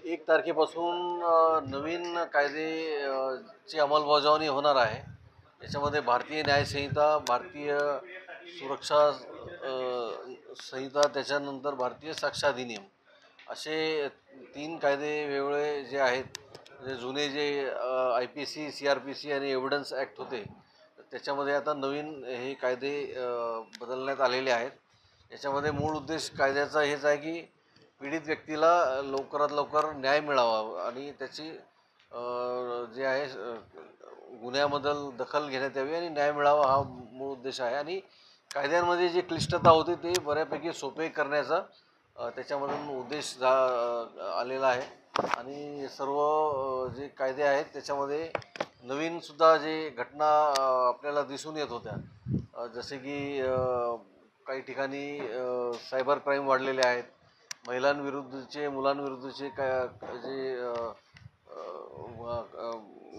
1 तारखेपासून नवीन कायदे ची अंमलबजावणी होणार आहे. याच्यामध्ये भारतीय न्याय संहिता, भारतीय सुरक्षा संहिता, त्याच्यानंतर भारतीय साक्ष अधिनियम असे 3 कायदे वेगवेगळे जे आहेत. म्हणजे जुने जे IPC, CRPC आणि एव्हिडन्स ॲक्ट होते, त्याच्यामध्ये आता नवीन हे कायदे बदलण्यात आलेले आहेत. याच्यामध्ये मूळ उद्देश कायद्याचा हेच आहे की पीडित व्यक्तीला लवकरात लवकर न्याय मिळावा आणि त्याची जे आहे गुन्ह्याबद्दल दखल घेण्यात यावी आणि न्याय मिळावा हा मूळ उद्देश आहे. आणि कायद्यांमध्ये जी क्लिष्टता होती ते बऱ्यापैकी सोपे करण्याचा त्याच्यामधून उद्देश आलेला आहे. आणि सर्व जे कायदे आहेत त्याच्यामध्ये नवीनसुद्धा जे घटना आपल्याला दिसून येत होत्या, जसे की काही ठिकाणी सायबर क्राईम वाढलेले आहेत, महिलांविरुद्धचे, मुलांविरुद्धचे जे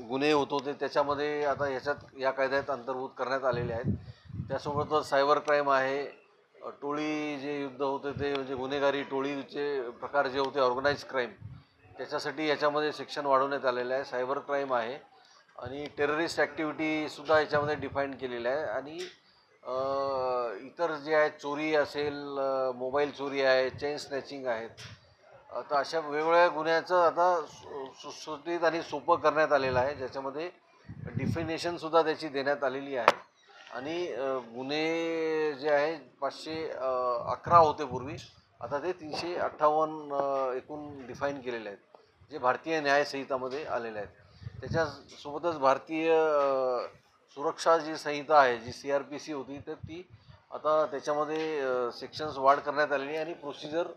गुन्हे होत होते त्याच्यामध्ये आता या कायद्यात अंतर्भूत करण्यात आलेले आहेत. त्यासोबतच सायबर क्राईम आहे, टोळी जे युद्ध होते ते म्हणजे गुन्हेगारी टोळीचे प्रकार जे होते, ऑर्गनाइज क्राईम, त्याच्यासाठी याच्यामध्ये सेक्शन वाढवण्यात आलेलं आहे. सायबर क्राईम आहे आणि टेररिस्ट ॲक्टिव्हिटीसुद्धा याच्यामध्ये डिफाईन केलेलं आहे. आणि इतर जे आहेत, चोरी असेल, मोबाईल चोरी आहे, चेन स्नॅचिंग आहेत, आता अशा वेगवेगळ्या गुन्ह्याचं आता सुटसुटीत आणि सोपं करण्यात आलेलं आहे, ज्याच्यामध्ये डिफिनेशनसुद्धा त्याची देण्यात आलेली आहे. आणि गुन्हे जे आहे 511 होते पूर्वी, आता ते 358 एकूण डिफाईन केलेले आहेत, जे भारतीय न्याय संहितामध्ये आलेले आहेत. त्याच्यासोबतच भारतीय सुरक्षा जी संहिता आहे, जी CRPC होती, तर ती आता त्याच्यामध्ये सेक्शन्स वाढ करण्यात आलेली आणि प्रोसिजर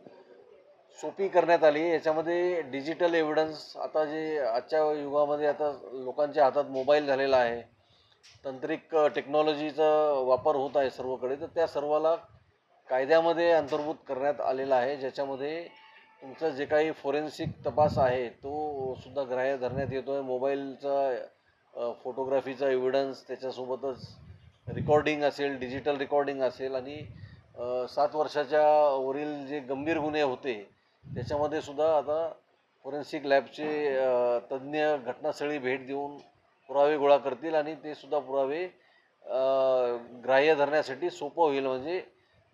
सोपी करण्यात आली. याच्यामध्ये डिजिटल एव्हिडन्स, आता जे आजच्या युगामध्ये आता लोकांच्या हातात मोबाईल झालेला आहे, तांत्रिक टेक्नॉलॉजीचा वापर होत आहे सर्वकडे, तर त्या सर्वाला कायद्यामध्ये अंतर्भूत करण्यात आलेला आहे, ज्याच्यामध्ये तुमचं जे काही फोरेन्सिक तपास आहे तो सुद्धा ग्राह्य धरण्यात येतो आहे. मोबाईलचा फोटोग्राफीचा एव्हिडन्स, त्याच्यासोबतच रेकॉर्डिंग असेल, डिजिटल रेकॉर्डिंग असेल, आणि 7 वर्षाच्या वरील जे गंभीर गुन्हे होते त्याच्यामध्ये सुद्धा आता फोरेन्सिक लॅबचे तज्ज्ञ घटनास्थळी भेट देऊन पुरावे गोळा करतील आणि ते सुद्धा पुरावे ग्राह्य धरण्यासाठी सोपं होईल. म्हणजे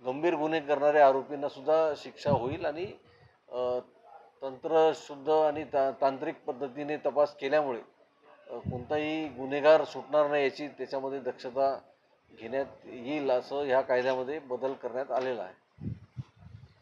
गंभीर गुन्हे करणाऱ्या आरोपींना सुद्धा शिक्षा होईल आणि तंत्रशुद्ध आणि तांत्रिक पद्धतीने तपास केल्यामुळे कोणताही गुन्हेगार सुटणार नाही याची त्याच्यामध्ये दक्षता घेण्यात येईल, असं ह्या कायद्यामध्ये बदल करण्यात आलेला आहे.